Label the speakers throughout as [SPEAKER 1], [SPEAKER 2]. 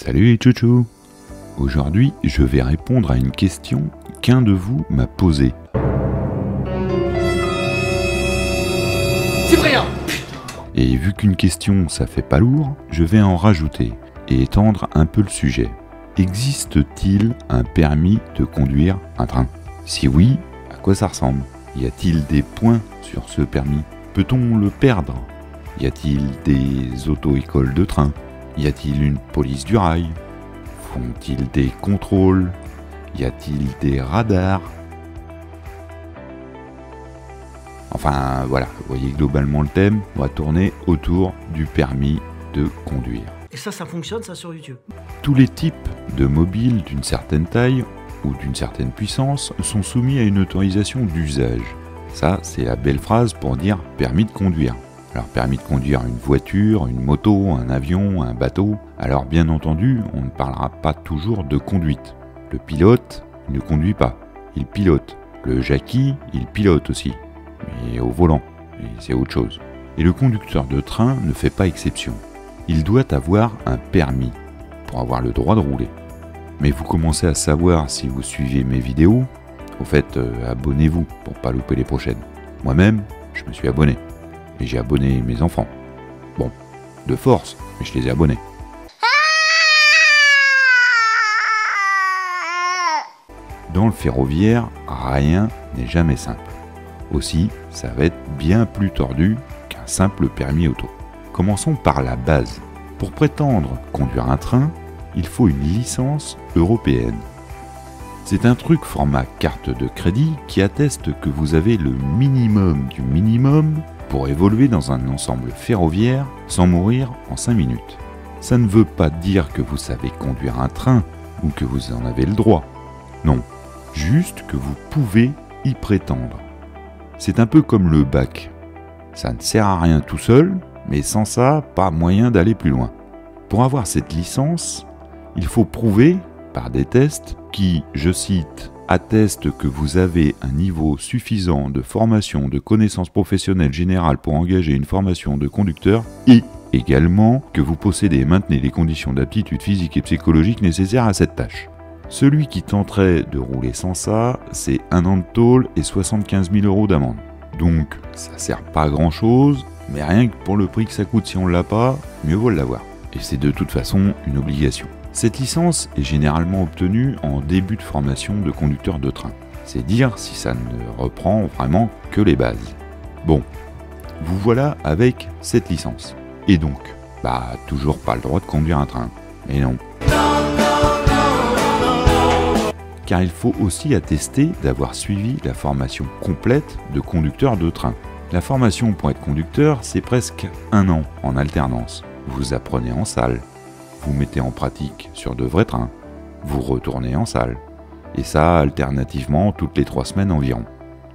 [SPEAKER 1] Salut les chouchous. Aujourd'hui, je vais répondre à une question qu'un de vous m'a posée.
[SPEAKER 2] Cyprien!
[SPEAKER 1] Et vu qu'une question ça fait pas lourd, je vais en rajouter et étendre un peu le sujet. Existe-t-il un permis de conduire un train? Si oui, à quoi ça ressemble? Y a-t-il des points sur ce permis? Peut-on le perdre? Y a-t-il des auto-écoles de train? Y a-t-il une police du rail? Font-ils des contrôles? Y a-t-il des radars? Enfin voilà, vous voyez globalement le thème va tourner autour du permis de conduire.
[SPEAKER 2] Et ça fonctionne ça sur YouTube.
[SPEAKER 1] Tous les types de mobiles d'une certaine taille ou d'une certaine puissance sont soumis à une autorisation d'usage. Ça, c'est la belle phrase pour dire permis de conduire. Alors permis de conduire une voiture, une moto, un avion, un bateau. Alors bien entendu, on ne parlera pas toujours de conduite. Le pilote, il ne conduit pas, il pilote. Le jackie, il pilote aussi, mais au volant, et c'est autre chose. Et le conducteur de train ne fait pas exception. Il doit avoir un permis pour avoir le droit de rouler. Mais vous commencez à savoir si vous suivez mes vidéos. Au fait, abonnez-vous pour pas louper les prochaines. Moi-même, je me suis abonné. Et j'ai abonné mes enfants. Bon, de force, mais je les ai abonnés. Dans le ferroviaire, rien n'est jamais simple. Aussi, ça va être bien plus tordu qu'un simple permis auto. Commençons par la base. Pour prétendre conduire un train, il faut une licence européenne. C'est un truc format carte de crédit qui atteste que vous avez le minimum du minimum pour évoluer dans un ensemble ferroviaire sans mourir en 5 minutes. Ça ne veut pas dire que vous savez conduire un train ou que vous en avez le droit. Non, juste que vous pouvez y prétendre. C'est un peu comme le bac. Ça ne sert à rien tout seul, mais sans ça, pas moyen d'aller plus loin. Pour avoir cette licence, il faut prouver, par des tests, qui, je cite, attestent que vous avez un niveau suffisant de formation de connaissances professionnelles générales pour engager une formation de conducteur et également que vous possédez et maintenez les conditions d'aptitude physique et psychologique nécessaires à cette tâche. Celui qui tenterait de rouler sans ça, c'est 1 an de tôle et 75 000 € d'amende. Donc, ça sert pas à grand chose, mais rien que pour le prix que ça coûte si on l'a pas, mieux vaut l'avoir. Et c'est de toute façon une obligation. Cette licence est généralement obtenue en début de formation de conducteur de train. C'est dire si ça ne reprend vraiment que les bases. Bon, vous voilà avec cette licence. Et donc, toujours pas le droit de conduire un train. Mais non. Car il faut aussi attester d'avoir suivi la formation complète de conducteur de train. La formation pour être conducteur, c'est presque 1 an en alternance. Vous apprenez en salle, vous mettez en pratique sur de vrais trains, vous retournez en salle. Et ça, alternativement, toutes les 3 semaines environ.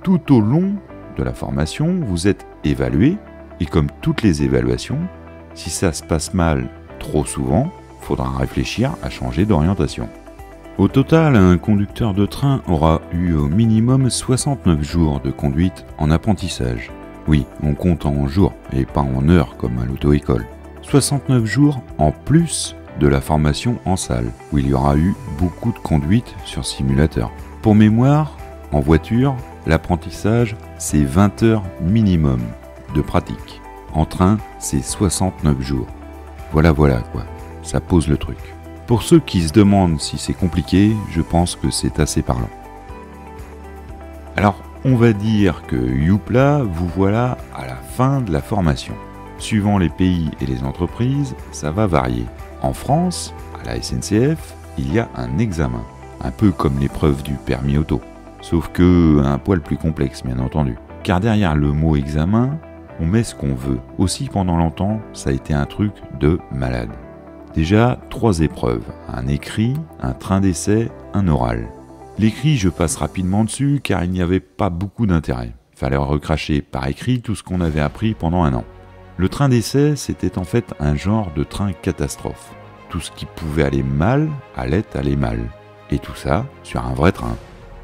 [SPEAKER 1] Tout au long de la formation, vous êtes évalué, et comme toutes les évaluations, si ça se passe mal trop souvent, il faudra réfléchir à changer d'orientation. Au total, un conducteur de train aura eu au minimum 69 jours de conduite en apprentissage. Oui, on compte en jours et pas en heures comme à l'auto-école. 69 jours en plus de la formation en salle, où il y aura eu beaucoup de conduite sur simulateur. Pour mémoire, en voiture, l'apprentissage, c'est 20 heures minimum de pratique. En train, c'est 69 jours. Voilà quoi, ça pose le truc. Pour ceux qui se demandent si c'est compliqué, je pense que c'est assez parlant. Alors, on va dire que youpla, vous voilà à la fin de la formation. Suivant les pays et les entreprises, ça va varier. En France, à la SNCF, il y a un examen, un peu comme l'épreuve du permis auto, sauf que un poil plus complexe bien entendu. Car derrière le mot examen, on met ce qu'on veut. Aussi pendant longtemps, ça a été un truc de malade. Déjà, 3 épreuves, un écrit, un train d'essai, un oral. L'écrit, je passe rapidement dessus car il n'y avait pas beaucoup d'intérêt. Il fallait recracher par écrit tout ce qu'on avait appris pendant 1 an. Le train d'essai, c'était en fait un genre de train catastrophe. Tout ce qui pouvait aller mal, allait aller mal. Et tout ça sur un vrai train.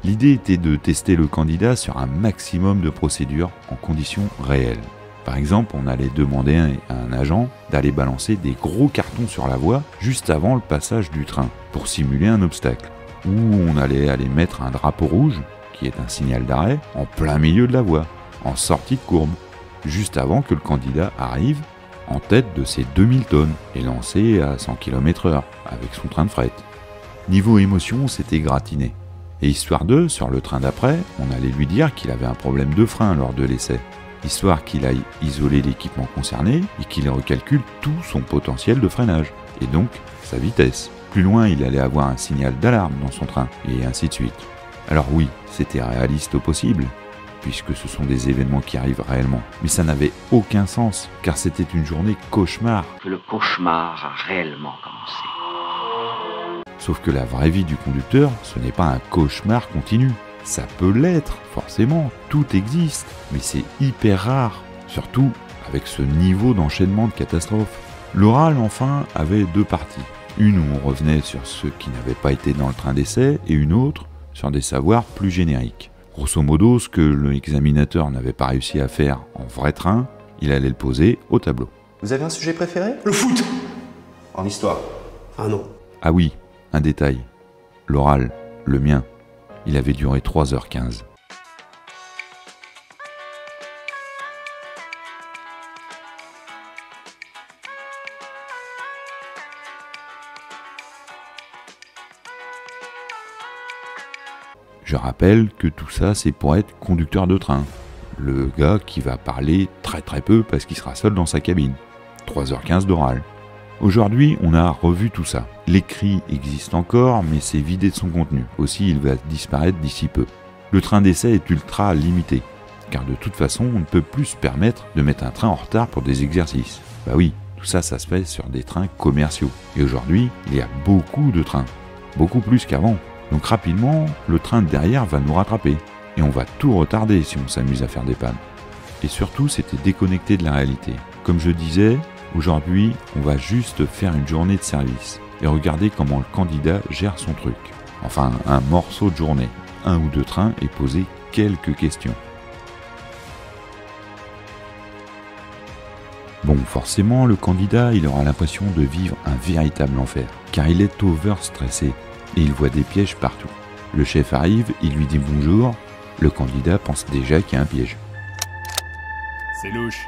[SPEAKER 1] L'idée était de tester le candidat sur un maximum de procédures en conditions réelles. Par exemple, on allait demander à un agent d'aller balancer des gros cartons sur la voie juste avant le passage du train pour simuler un obstacle. Ou on allait aller mettre un drapeau rouge, qui est un signal d'arrêt, en plein milieu de la voie, en sortie de courbe, juste avant que le candidat arrive en tête de ses 2000 tonnes et lancé à 100 km/h avec son train de fret. Niveau émotion, c'était gratiné. Et histoire de, sur le train d'après, on allait lui dire qu'il avait un problème de frein lors de l'essai, histoire qu'il aille isoler l'équipement concerné et qu'il recalcule tout son potentiel de freinage, et donc sa vitesse. Plus loin, il allait avoir un signal d'alarme dans son train, et ainsi de suite. Alors oui, c'était réaliste au possible, puisque ce sont des événements qui arrivent réellement. Mais ça n'avait aucun sens, car c'était une journée cauchemar.
[SPEAKER 3] Que le cauchemar a réellement commencé.
[SPEAKER 1] Sauf que la vraie vie du conducteur, ce n'est pas un cauchemar continu. Ça peut l'être, forcément, tout existe, mais c'est hyper rare, surtout avec ce niveau d'enchaînement de catastrophes. L'oral, enfin, avait deux parties. Une où on revenait sur ceux qui n'avaient pas été dans le train d'essai, et une autre sur des savoirs plus génériques. Grosso modo, ce que l'examinateur n'avait pas réussi à faire en vrai train, il allait le poser au tableau.
[SPEAKER 4] Vous avez un sujet préféré?
[SPEAKER 2] Le foot.
[SPEAKER 4] En histoire?
[SPEAKER 2] Ah non.
[SPEAKER 1] Ah oui, un détail. L'oral, le mien, il avait duré 3h15. Je rappelle que tout ça, c'est pour être conducteur de train. Le gars qui va parler très très peu parce qu'il sera seul dans sa cabine. 3h15 d'oral. Aujourd'hui, on a revu tout ça. L'écrit existe encore, mais c'est vidé de son contenu. Aussi, il va disparaître d'ici peu. Le train d'essai est ultra limité, car de toute façon, on ne peut plus se permettre de mettre un train en retard pour des exercices. Bah oui, tout ça, ça se fait sur des trains commerciaux. Et aujourd'hui, il y a beaucoup de trains. Beaucoup plus qu'avant. Donc rapidement, le train de derrière va nous rattraper. Et on va tout retarder si on s'amuse à faire des pannes. Et surtout, c'était déconnecté de la réalité. Comme je disais, aujourd'hui, on va juste faire une journée de service. Et regarder comment le candidat gère son truc. Enfin, un morceau de journée. Un ou deux trains et poser quelques questions. Bon, forcément, le candidat, il aura l'impression de vivre un véritable enfer. Car il est over-stressé. Et il voit des pièges partout. Le chef arrive, il lui dit bonjour, le candidat pense déjà qu'il y a un piège.
[SPEAKER 5] C'est louche.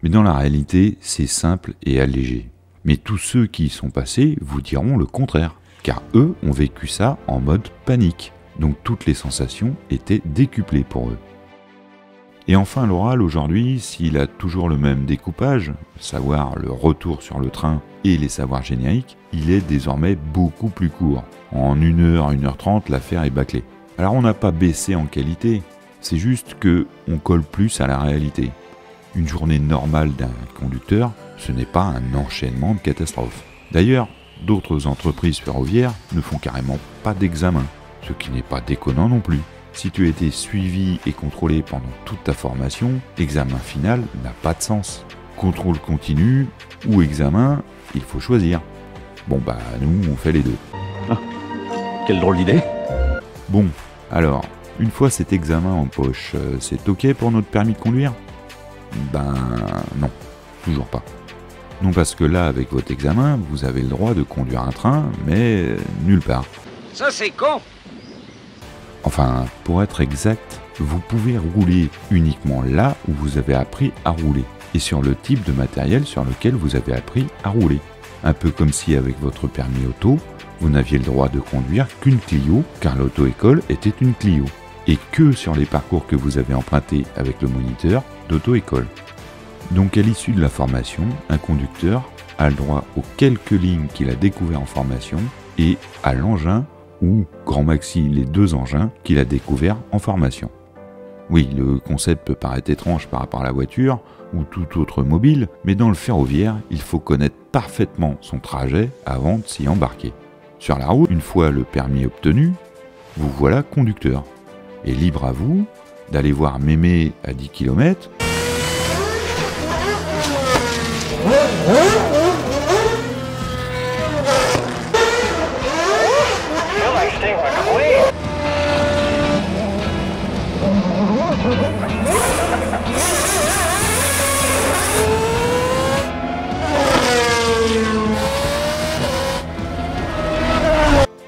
[SPEAKER 1] Mais dans la réalité, c'est simple et allégé. Mais tous ceux qui y sont passés vous diront le contraire, car eux ont vécu ça en mode panique. Donc toutes les sensations étaient décuplées pour eux. Et enfin l'oral aujourd'hui, s'il a toujours le même découpage, savoir le retour sur le train et les savoirs génériques, il est désormais beaucoup plus court. En 1h, 1h30, l'affaire est bâclée. Alors on n'a pas baissé en qualité, c'est juste que on colle plus à la réalité. Une journée normale d'un conducteur, ce n'est pas un enchaînement de catastrophes. D'ailleurs, d'autres entreprises ferroviaires ne font carrément pas d'examen, ce qui n'est pas déconnant non plus. Si tu as été suivi et contrôlé pendant toute ta formation, examen final n'a pas de sens. Contrôle continu ou examen, il faut choisir. Bon bah nous on fait les deux.
[SPEAKER 3] Ah, quelle drôle d'idée.
[SPEAKER 1] Bon, alors, une fois cet examen en poche, c'est ok pour notre permis de conduire? Ben non, toujours pas. Non parce que là, avec votre examen, vous avez le droit de conduire un train, mais nulle part.
[SPEAKER 3] Ça c'est con.
[SPEAKER 1] Enfin, pour être exact, vous pouvez rouler uniquement là où vous avez appris à rouler, et sur le type de matériel sur lequel vous avez appris à rouler. Un peu comme si avec votre permis auto, vous n'aviez le droit de conduire qu'une Clio, car l'auto-école était une Clio, et que sur les parcours que vous avez empruntés avec le moniteur d'auto-école. Donc à l'issue de la formation, un conducteur a le droit aux quelques lignes qu'il a découvert en formation et à l'engin ou, grand maxi, les deux engins qu'il a découverts en formation. Oui, le concept peut paraître étrange par rapport à la voiture ou tout autre mobile, mais dans le ferroviaire, il faut connaître parfaitement son trajet avant de s'y embarquer. Sur la route, une fois le permis obtenu, vous voilà conducteur. Et libre à vous d'aller voir mémé à 10 km,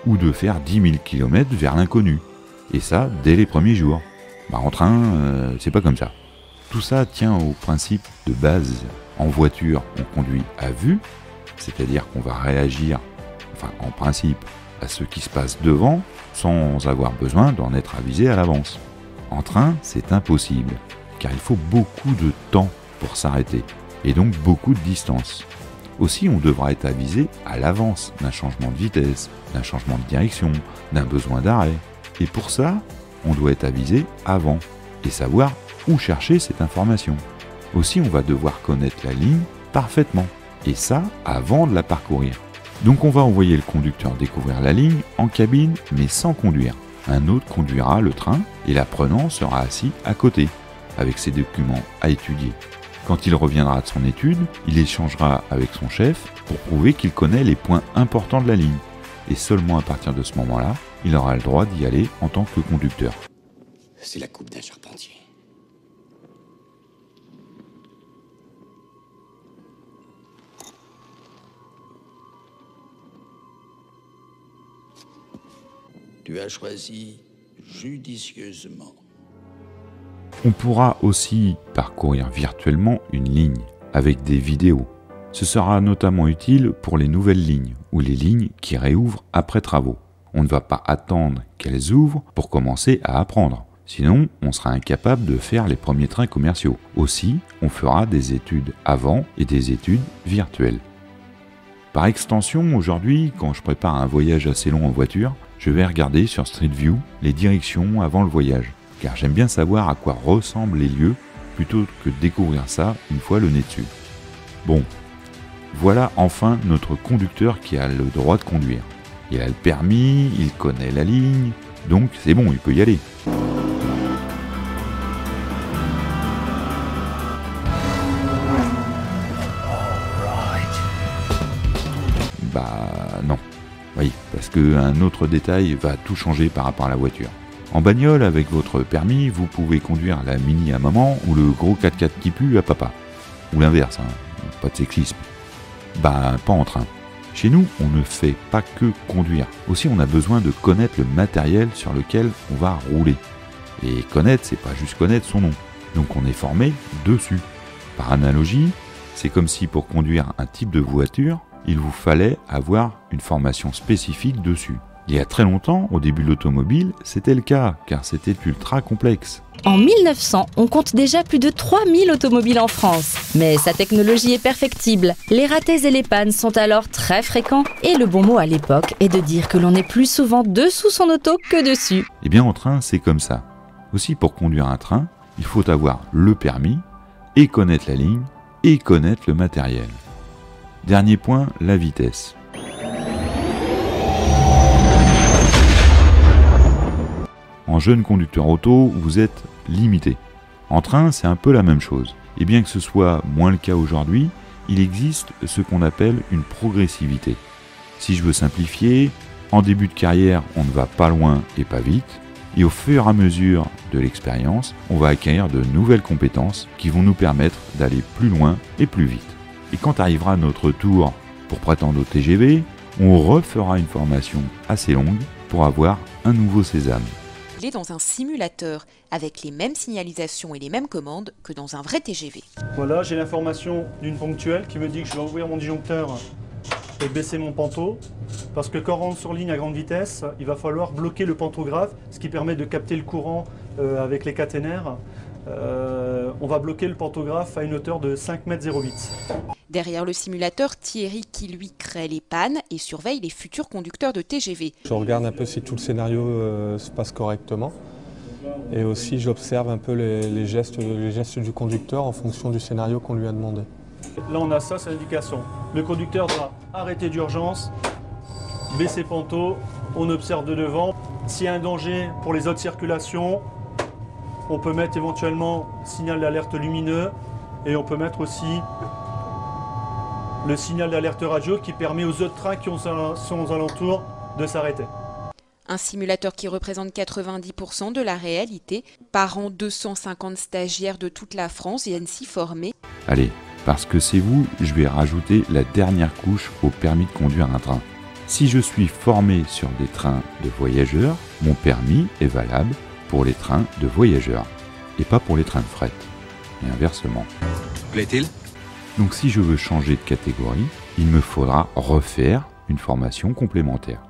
[SPEAKER 1] ou de faire 10 000 km vers l'inconnu. Et ça, dès les premiers jours. En train, c'est pas comme ça. Tout ça tient au principe de base. En voiture, on conduit à vue, c'est-à-dire qu'on va réagir, en principe, à ce qui se passe devant, sans avoir besoin d'en être avisé à l'avance. En train, c'est impossible, car il faut beaucoup de temps pour s'arrêter, et donc beaucoup de distance. Aussi, on devra être avisé à l'avance d'un changement de vitesse, d'un changement de direction, d'un besoin d'arrêt. Et pour ça, on doit être avisé avant, et savoir où chercher cette information. Aussi, on va devoir connaître la ligne parfaitement, et ça avant de la parcourir. Donc on va envoyer le conducteur découvrir la ligne en cabine, mais sans conduire. Un autre conduira le train, et l'apprenant sera assis à côté, avec ses documents à étudier. Quand il reviendra de son étude, il échangera avec son chef pour prouver qu'il connaît les points importants de la ligne. Et seulement à partir de ce moment-là, il aura le droit d'y aller en tant que conducteur.
[SPEAKER 6] C'est la coupe d'un charpentier. Tu as choisi judicieusement.
[SPEAKER 1] On pourra aussi parcourir virtuellement une ligne avec des vidéos. Ce sera notamment utile pour les nouvelles lignes ou les lignes qui réouvrent après travaux. On ne va pas attendre qu'elles ouvrent pour commencer à apprendre. Sinon, on sera incapable de faire les premiers trains commerciaux. Aussi, on fera des études avant et des études virtuelles. Par extension, aujourd'hui, quand je prépare un voyage assez long en voiture, je vais regarder sur Street View les directions avant le voyage, car j'aime bien savoir à quoi ressemblent les lieux plutôt que de découvrir ça une fois le nez dessus. Bon, voilà enfin notre conducteur qui a le droit de conduire. Il a le permis, il connaît la ligne, donc c'est bon, il peut y aller. Non. Oui, parce qu'un autre détail va tout changer par rapport à la voiture. En bagnole, avec votre permis, vous pouvez conduire la Mini à maman ou le gros 4x4 qui pue à papa. Ou l'inverse, pas de sexisme. Pas en train. Chez nous, on ne fait pas que conduire. Aussi, on a besoin de connaître le matériel sur lequel on va rouler. Et connaître, c'est pas juste connaître son nom. Donc on est formé dessus. Par analogie, c'est comme si pour conduire un type de voiture, il vous fallait avoir une formation spécifique dessus. Il y a très longtemps, au début de l'automobile, c'était le cas, car c'était ultra complexe.
[SPEAKER 7] En 1900, on compte déjà plus de 3000 automobiles en France. Mais sa technologie est perfectible. Les ratés et les pannes sont alors très fréquents. Et le bon mot à l'époque est de dire que l'on est plus souvent dessous son auto que dessus.
[SPEAKER 1] Eh bien en train, c'est comme ça. Aussi, pour conduire un train, il faut avoir le permis, et connaître la ligne, et connaître le matériel. Dernier point, la vitesse. En jeune conducteur auto, vous êtes limité. En train, c'est un peu la même chose. Et bien que ce soit moins le cas aujourd'hui, il existe ce qu'on appelle une progressivité. Si je veux simplifier, en début de carrière, on ne va pas loin et pas vite. Et au fur et à mesure de l'expérience, on va acquérir de nouvelles compétences qui vont nous permettre d'aller plus loin et plus vite. Et quand arrivera notre tour pour prétendre au TGV, on refera une formation assez longue pour avoir un nouveau sésame.
[SPEAKER 8] Il est dans un simulateur avec les mêmes signalisations et les mêmes commandes que dans un vrai TGV.
[SPEAKER 9] Voilà, j'ai l'information d'une ponctuelle qui me dit que je vais ouvrir mon disjoncteur et baisser mon panto. Parce que quand on rentre sur ligne à grande vitesse, il va falloir bloquer le pantographe, ce qui permet de capter le courant avec les caténaires. On va bloquer le pantographe à une hauteur de 5,08 m.
[SPEAKER 8] Derrière le simulateur, Thierry qui lui crée les pannes et surveille les futurs conducteurs de TGV.
[SPEAKER 10] Je regarde un peu si tout le scénario se passe correctement et aussi j'observe un peu les gestes du conducteur en fonction du scénario qu'on lui a demandé.
[SPEAKER 9] Là on a ça, c'est l'indication. Le conducteur doit arrêter d'urgence, baisser panto, on observe de devant. S'il y a un danger pour les autres circulations, on peut mettre éventuellement signal d'alerte lumineux et on peut mettre aussi le signal d'alerte radio qui permet aux autres trains qui sont aux alentours de s'arrêter.
[SPEAKER 8] Un simulateur qui représente 90% de la réalité. Par an, 250 stagiaires de toute la France viennent s'y former.
[SPEAKER 1] Allez, parce que c'est vous, je vais rajouter la dernière couche au permis de conduire un train. Si je suis formé sur des trains de voyageurs, mon permis est valable pour les trains de voyageurs et pas pour les trains de fret, et inversement.
[SPEAKER 5] Plaît-il ?
[SPEAKER 1] Donc si je veux changer de catégorie, il me faudra refaire une formation complémentaire.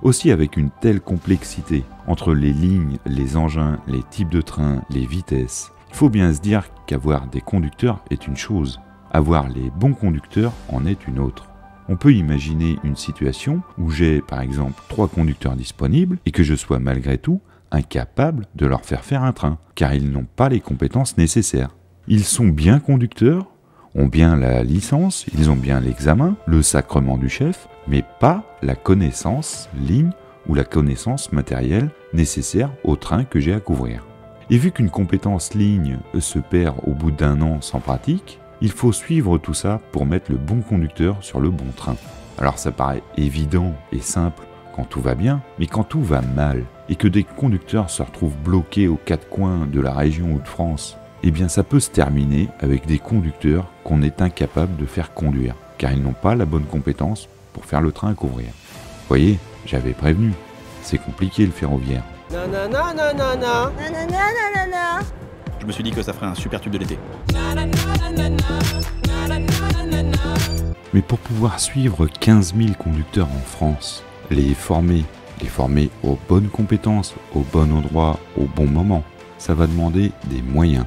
[SPEAKER 1] Aussi avec une telle complexité entre les lignes, les engins, les types de trains, les vitesses, il faut bien se dire qu'avoir des conducteurs est une chose, avoir les bons conducteurs en est une autre. On peut imaginer une situation où j'ai par exemple 3 conducteurs disponibles et que je sois malgré tout incapable de leur faire un train, car ils n'ont pas les compétences nécessaires. Ils sont bien conducteurs, ont bien la licence, ils ont bien l'examen, le sacrement du chef, mais pas la connaissance ligne ou la connaissance matérielle nécessaire au train que j'ai à couvrir. Et vu qu'une compétence ligne se perd au bout d'1 an sans pratique, il faut suivre tout ça pour mettre le bon conducteur sur le bon train. Alors ça paraît évident et simple quand tout va bien, mais quand tout va mal et que des conducteurs se retrouvent bloqués aux 4 coins de la région ou de France, eh bien ça peut se terminer avec des conducteurs qu'on est incapable de faire conduire, car ils n'ont pas la bonne compétence pour faire le train à couvrir. Vous voyez, j'avais prévenu, c'est compliqué le ferroviaire.
[SPEAKER 5] Je me suis dit que ça ferait un super tube de l'été.
[SPEAKER 1] Mais pour pouvoir suivre 15 000 conducteurs en France, les former aux bonnes compétences, au bon endroit, au bon moment, ça va demander des moyens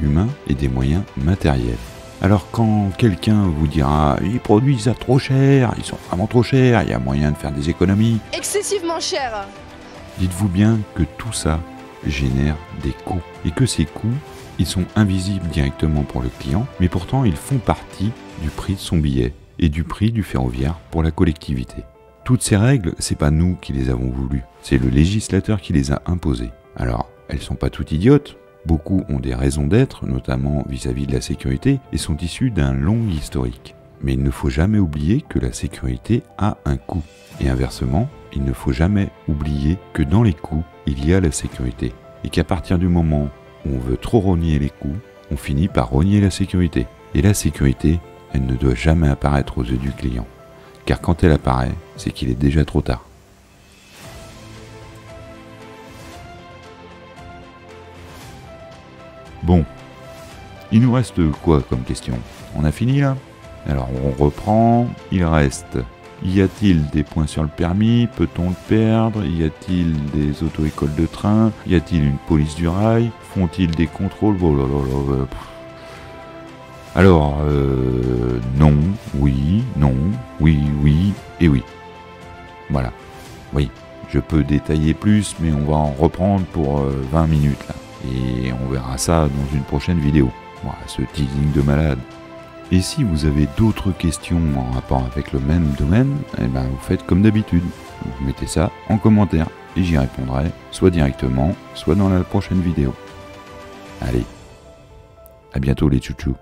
[SPEAKER 1] humains et des moyens matériels. Alors quand quelqu'un vous dira « ils produisent ça trop cher, ils sont vraiment trop chers, il y a moyen de faire des économies »,
[SPEAKER 11] excessivement cher.
[SPEAKER 1] Dites-vous bien que tout ça génère des coûts et que ces coûts, ils sont invisibles directement pour le client, mais pourtant ils font partie du prix de son billet et du prix du ferroviaire pour la collectivité. Toutes ces règles, c'est pas nous qui les avons voulues, c'est le législateur qui les a imposées. Alors, elles sont pas toutes idiotes, beaucoup ont des raisons d'être, notamment vis-à-vis de la sécurité, et sont issues d'un long historique. Mais il ne faut jamais oublier que la sécurité a un coût. Et inversement, il ne faut jamais oublier que dans les coûts, il y a la sécurité. Et qu'à partir du moment où on veut trop rogner les coûts, on finit par rogner la sécurité. Et la sécurité, elle ne doit jamais apparaître aux yeux du client. Car quand elle apparaît, c'est qu'il est déjà trop tard. Bon, il nous reste quoi comme question? On a fini là? Alors on reprend, il reste: y a-t-il des points sur le permis? Peut-on le perdre? Y a-t-il des auto-écoles de train? Y a-t-il une police du rail? Font-ils des contrôles? Oh là là là. Alors, non, oui, non, oui, oui et oui. Voilà, oui, je peux détailler plus, mais on va en reprendre pour 20 minutes là. Et on verra ça dans une prochaine vidéo. Voilà, ce teasing de malade. Et si vous avez d'autres questions en rapport avec le même domaine, eh ben vous faites comme d'habitude. Vous mettez ça en commentaire et j'y répondrai, soit directement, soit dans la prochaine vidéo. Allez, à bientôt les chouchous.